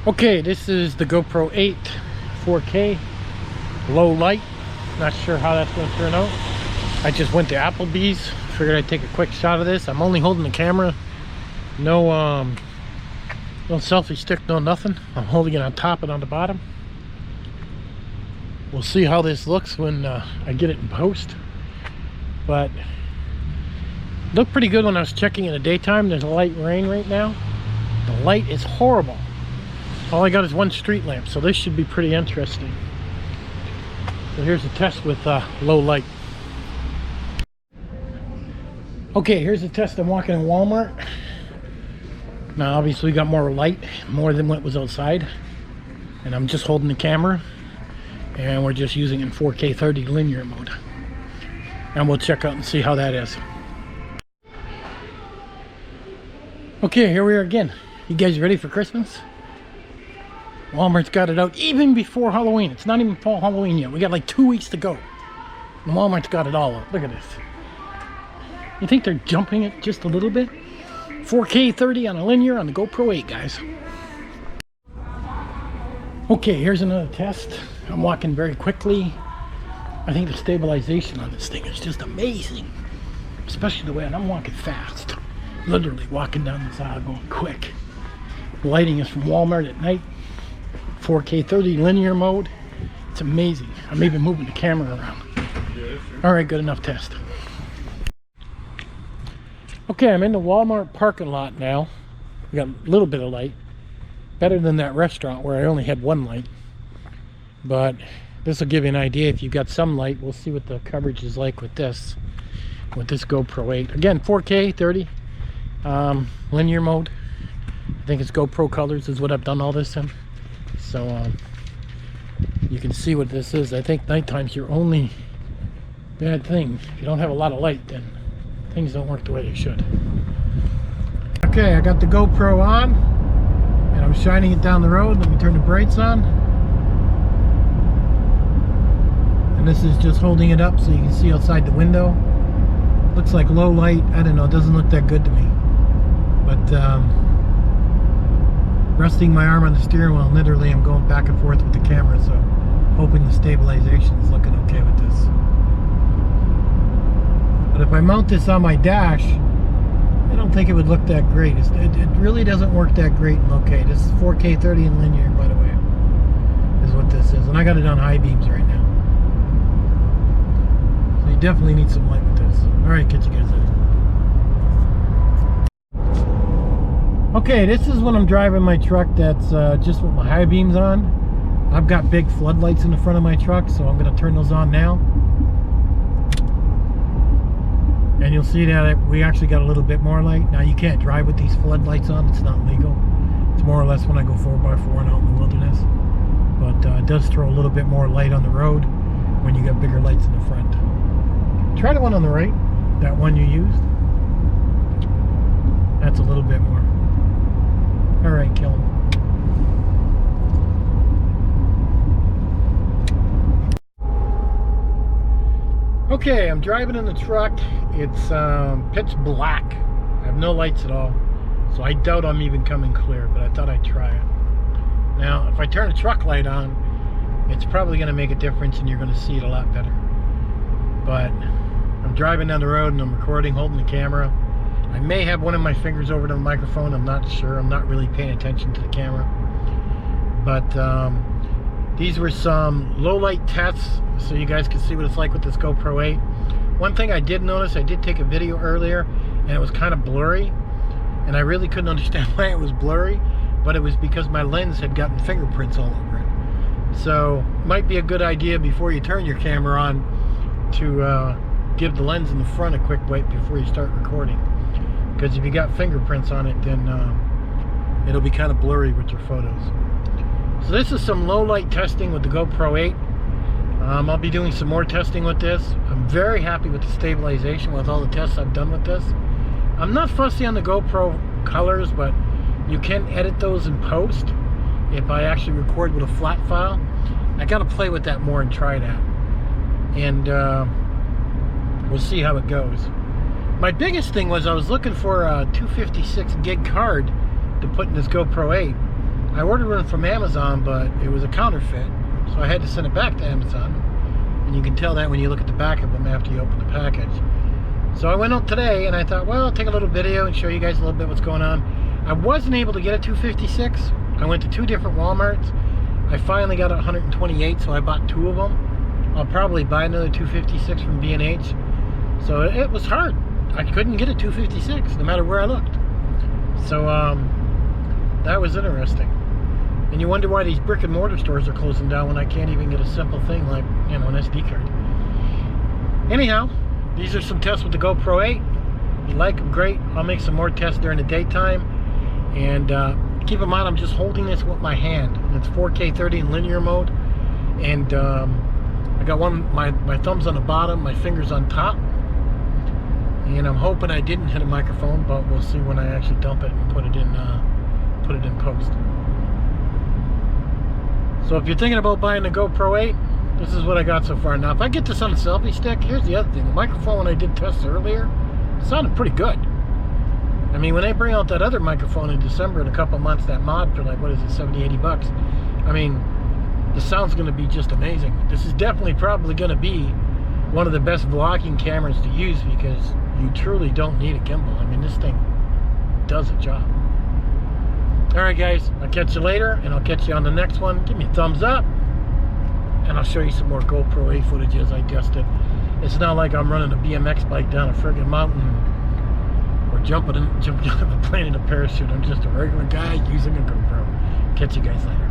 Okay, this is the GoPro 8 4K low light. Not sure how that's going to turn out. I just went to Applebee's, figured I'd take a quick shot of this. I'm only holding the camera, no selfie stick, no nothing. I'm holding it on top and on the bottom. We'll see how this looks when I get it in post, but it looked pretty good when I was checking in the daytime. There's a light rain right now. The light is horrible. All I got is one street lamp, so this should be pretty interesting. So here's a test with low light. Okay, here's the test. I'm walking in Walmart. Now obviously we got more light, more than what was outside. And I'm just holding the camera. And we're just using it in 4K 30 linear mode. And we'll check out and see how that is. Okay, here we are again. You guys ready for Christmas? Walmart's got it out even before Halloween. It's not even fall Halloween yet. We got like 2 weeks to go. And Walmart's got it all out. Look at this. You think they're jumping it just a little bit? 4K 30 on a linear on the GoPro 8, guys. Okay, here's another test. I'm walking very quickly. I think the stabilization on this thing is just amazing. Especially the way I'm walking fast. Literally walking down this aisle going quick. The lighting is from Walmart at night. 4K 30 linear mode. It's amazing. I'm even moving the camera around. Alright, good enough test. Okay, I'm in the Walmart parking lot now. We got a little bit of light. Better than that restaurant where I only had one light. But this will give you an idea. If you've got some light, we'll see what the coverage is like with this. With this GoPro 8. Again, 4K 30 linear mode. I think it's GoPro colors is what I've done all this in. So you can see what this is. I think nighttime's your only bad thing. If you don't have a lot of light, then things don't work the way they should. Okay, I got the GoPro on and I'm shining it down the road. Let me turn the brights on. And this is just holding it up so you can see outside the window. Looks like low light. I don't know, it doesn't look that good to me. But resting my arm on the steering wheel, literally I'm going back and forth with the camera, so hoping the stabilization is looking okay with this. But if I mount this on my dash, I don't think it would look that great. It really doesn't work that great in low K. This is 4K 30 in linear, by the way, is what this is. And I got it on high beams right now. So you definitely need some light with this. Alright, catch you guys later. Okay, this is when I'm driving my truck that's just with my high beams on. I've got big floodlights in the front of my truck, so I'm going to turn those on now. And you'll see that we actually got a little bit more light. Now you can't drive with these floodlights on, it's not legal. It's more or less when I go 4x4 and out in the wilderness. But it does throw a little bit more light on the road when you got bigger lights in the front. Try the one on the right, that one you used. That's a little bit more. Alright, kill him. Okay, I'm driving in the truck. It's pitch black. I have no lights at all. So I doubt I'm even coming clear, but I thought I'd try it. Now, if I turn the truck light on, it's probably going to make a difference and you're going to see it a lot better. But I'm driving down the road and I'm recording, holding the camera. I may have one of my fingers over to the microphone. I'm not sure. I'm not really paying attention to the camera. But these were some low light tests so you guys can see what it's like with this GoPro 8. One thing I did notice, I did take a video earlier and it was kind of blurry. And I really couldn't understand why it was blurry. But it was because my lens had gotten fingerprints all over it. So it might be a good idea before you turn your camera on to give the lens in the front a quick wipe before you start recording. Because if you got fingerprints on it, then it'll be kind of blurry with your photos. So this is some low light testing with the GoPro 8. I'll be doing some more testing with this. I'm very happy with the stabilization with all the tests I've done with this. I'm not fussy on the GoPro colors, but you can edit those in post if I actually record with a flat file. I got to play with that more and try that. And we'll see how it goes. My biggest thing was I was looking for a 256 gig card to put in this GoPro 8. I ordered one from Amazon, but it was a counterfeit, so I had to send it back to Amazon. And you can tell that when you look at the back of them after you open the package. So I went out today and I thought, well, I'll take a little video and show you guys a little bit what's going on. I wasn't able to get a 256. I went to 2 different Walmarts. I finally got a 128, so I bought 2 of them. I'll probably buy another 256 from B&H. So it was hard. I couldn't get a 256 no matter where I looked. So that was interesting. And you wonder why these brick and mortar stores are closing down when I can't even get a simple thing like, you know, an SD card. Anyhow, these are some tests with the GoPro 8. If you like them, great. I'll make some more tests during the daytime. And keep in mind, I'm just holding this with my hand. It's 4K 30 in linear mode. And I got my thumbs on the bottom, my fingers on top. And I'm hoping I didn't hit a microphone, but we'll see when I actually dump it and put it in post. So if you're thinking about buying the GoPro 8, this is what I got so far. Now, if I get this on a selfie stick, here's the other thing. The microphone, when I did tests earlier, sounded pretty good. I mean, when they bring out that other microphone in December in a couple months, that mod for like, what is it, 70, 80 bucks. I mean, the sound's going to be just amazing. This is definitely probably going to be one of the best vlogging cameras to use because you truly don't need a gimbal. I mean, this thing does a job. Alright guys, I'll catch you later, and I'll catch you on the next one. Give me a thumbs up, and I'll show you some more GoPro 8 footage as I test it. It's not like I'm running a BMX bike down a friggin' mountain or jumping out of a plane in a parachute. I'm just a regular guy using a GoPro. Catch you guys later.